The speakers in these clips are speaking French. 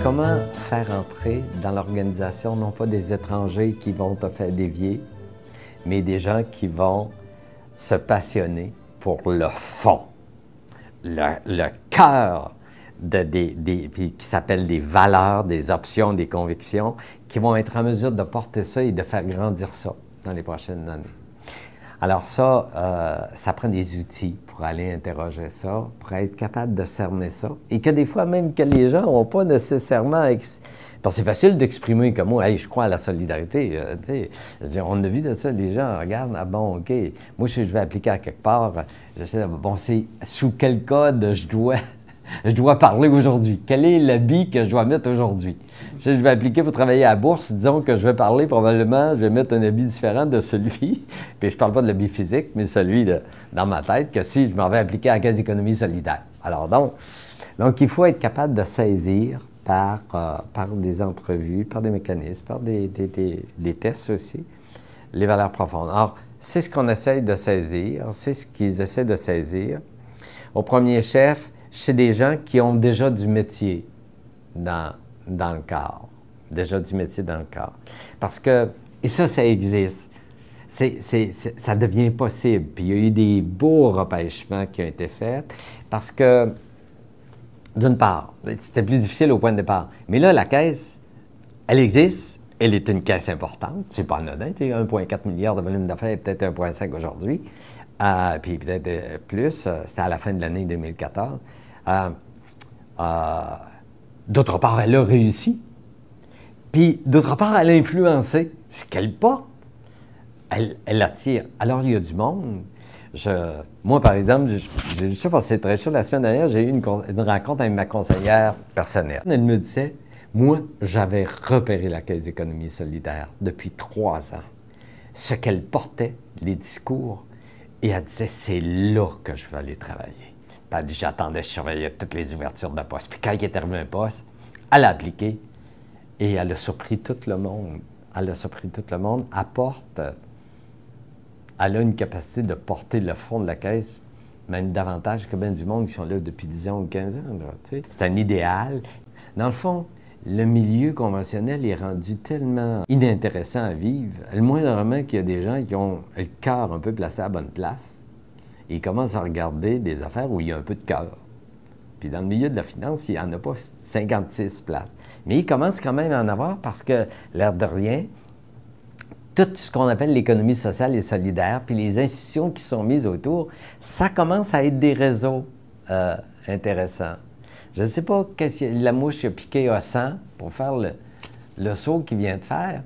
Comment faire entrer dans l'organisation non pas des étrangers qui vont te faire dévier, mais des gens qui vont se passionner pour le fond, le cœur qui s'appelle des valeurs, des options, des convictions, qui vont être en mesure de porter ça et de faire grandir ça dans les prochaines années. Alors ça, ça prend des outils pour aller interroger ça, pour être capable de cerner ça. Et que des fois, même que les gens n'ont pas nécessairement... Parce que c'est facile d'exprimer comme moi, hey, je crois à la solidarité. On a vu de ça, les gens regardent, ah bon, OK, moi, si je vais appliquer à quelque part, je sais, bon, c'est sous quel code je dois parler aujourd'hui? Quel est l'habit que je dois mettre aujourd'hui? Si je vais appliquer pour travailler à la bourse, disons que je vais parler probablement, je vais mettre un habit différent de celui, puis je ne parle pas de l'habit physique, mais celui dans ma tête, que si je m'en vais appliquer à la Caisse d'économie solidaire. Alors donc, il faut être capable de saisir par des entrevues, par des mécanismes, par des tests aussi, les valeurs profondes. Alors, c'est ce qu'on essaye de saisir, c'est ce qu'ils essaient de saisir. Au premier chef, chez des gens qui ont déjà du métier dans le corps. Déjà du métier dans le corps. Parce que, et ça existe. Ça devient possible. Puis il y a eu des beaux repêchements qui ont été faits parce que, d'une part, c'était plus difficile au point de départ. Mais là, la caisse, elle existe. Elle est une caisse importante. C'est pas anodin. 1,4 milliard de volume d'affaires, peut-être 1,5 aujourd'hui. Puis peut-être plus. C'était à la fin de l'année 2014. D'autre part, elle a réussi. Puis, d'autre part, elle a influencé ce qu'elle porte. Elle attire. Alors, il y a du monde. Moi, par exemple, je sais pas si c'est très chaud, la semaine dernière, j'ai eu une rencontre avec ma conseillère personnelle. Elle me disait, moi, j'avais repéré la Caisse d'économie solidaire depuis 3 ans. Ce qu'elle portait, les discours, et elle disait, c'est là que je veux aller travailler. Puis elle dit, j'attendais, je surveillais toutes les ouvertures de poste. Puis quand il est arrivé un poste, elle a appliqué et elle a surpris tout le monde. Elle a surpris tout le monde. Elle a une capacité de porter le fond de la caisse, même davantage que bien du monde qui sont là depuis 10 ans ou 15 ans. C'est un idéal. Dans le fond, le milieu conventionnel est rendu tellement inintéressant à vivre. Le moindrement qu'il y a des gens qui ont le cœur un peu placé à la bonne place, ils commencent à regarder des affaires où il y a un peu de cœur. Puis dans le milieu de la finance, il n'y en a pas 56 places. Mais ils commencent quand même à en avoir parce que, l'air de rien, tout ce qu'on appelle l'économie sociale et solidaire, puis les institutions qui sont mises autour, ça commence à être des réseaux intéressants. Je ne sais pas la mouche qui a piqué à 100 pour faire le saut qu'il vient de faire.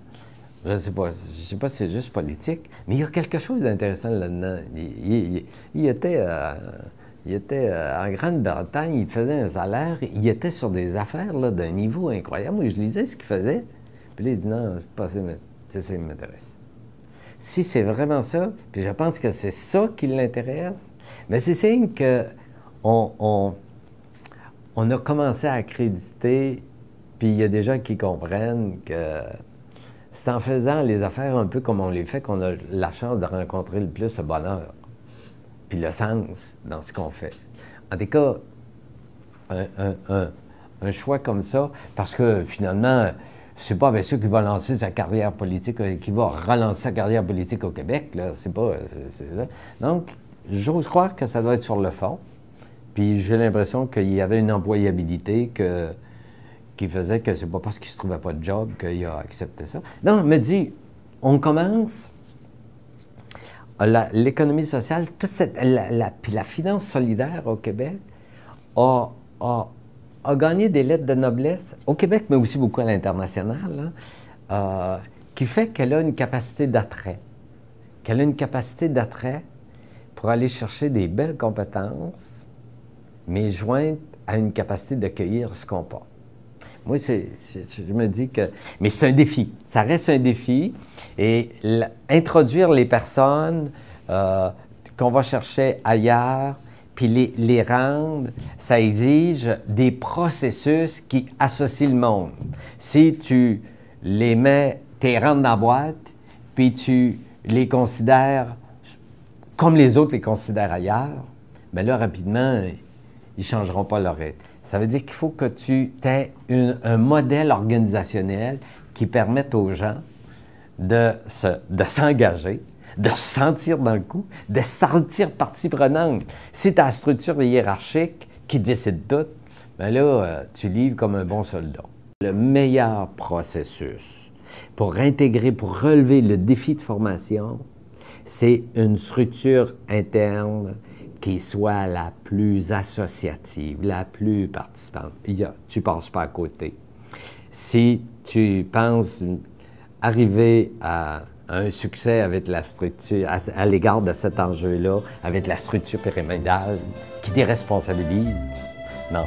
Je ne sais pas si c'est juste politique, mais il y a quelque chose d'intéressant là-dedans. Il était en Grande-Bretagne, il faisait un salaire, il était sur des affaires d'un niveau incroyable. Moi, je lisais ce qu'il faisait, puis là, il dit non, c'est pas ça, c'est ça qui m'intéresse. Si c'est vraiment ça, puis je pense que c'est ça qui l'intéresse, mais c'est signe qu'on a commencé à accréditer, puis il y a des gens qui comprennent que c'est en faisant les affaires un peu comme on les fait qu'on a la chance de rencontrer le plus le bonheur, puis le sens dans ce qu'on fait. En tout cas, un choix comme ça, parce que finalement, c'est pas avec ça qu'il va lancer sa carrière politique, qu'il va relancer sa carrière politique au Québec, là, c'est pas... ça. Donc, j'ose croire que ça doit être sur le fond, puis j'ai l'impression qu'il y avait une employabilité qui faisait que c'est pas parce qu'il ne se trouvait pas de job qu'il a accepté ça. Non, me dit, on commence, l'économie sociale, puis la finance solidaire au Québec a gagné des lettres de noblesse, au Québec, mais aussi beaucoup à l'international, qui fait qu'elle a une capacité d'attrait. Qu'elle a une capacité d'attrait pour aller chercher des belles compétences, mais jointes à une capacité d'accueillir ce qu'on porte. Moi, je me dis que... Mais c'est un défi. Ça reste un défi. Et introduire les personnes qu'on va chercher ailleurs, puis les rendre, ça exige des processus qui associent le monde. Si tu les mets, tu rentres dans la boîte, puis tu les considères comme les autres les considèrent ailleurs, bien là, rapidement, ils ne changeront pas leur rythme. Ça veut dire qu'il faut que tu aies un modèle organisationnel qui permette aux gens de s'engager, de se sentir dans le coup, de se sentir partie prenante. Si tu as la structure hiérarchique qui décide tout, bien là, tu livres comme un bon soldat. Le meilleur processus pour intégrer, pour relever le défi de formation, c'est une structure interne qui soit la plus associative, la plus participante. Tu ne passes pas à côté. Si tu penses arriver à un succès avec la structure, à l'égard de cet enjeu-là, avec la structure pyramidale qui déresponsabilise, non.